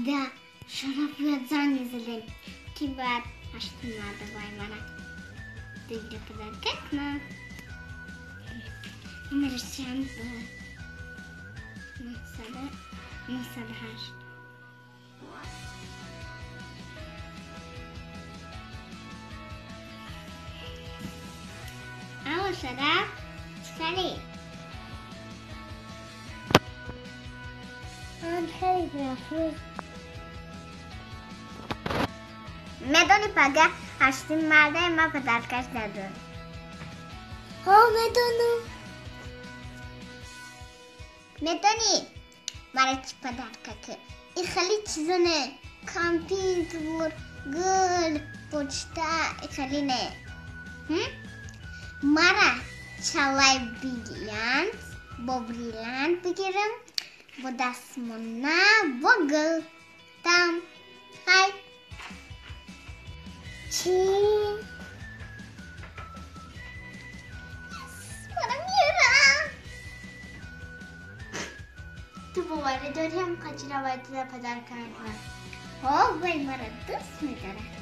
Да, шарапът занизелен. Ти бат, аз ще надавай мана. Да иде подаркът на... Мерсиан ба. Не садаш. Ало, шарап. Скали. خیلی رفت میدونی پگه هشتیم مرده ما پدرکش دادون ها میدونی مرا چی پدرکه این خیلی چیزونه کامپیوتر گل پوچتا این خیلی نه مرا چالای بریلند بگیرم با دستمونه و گلتم های چی؟ منم میرم تو باوری داری هم کچی را باید در پدر کنم ها وای مرا دوست میداره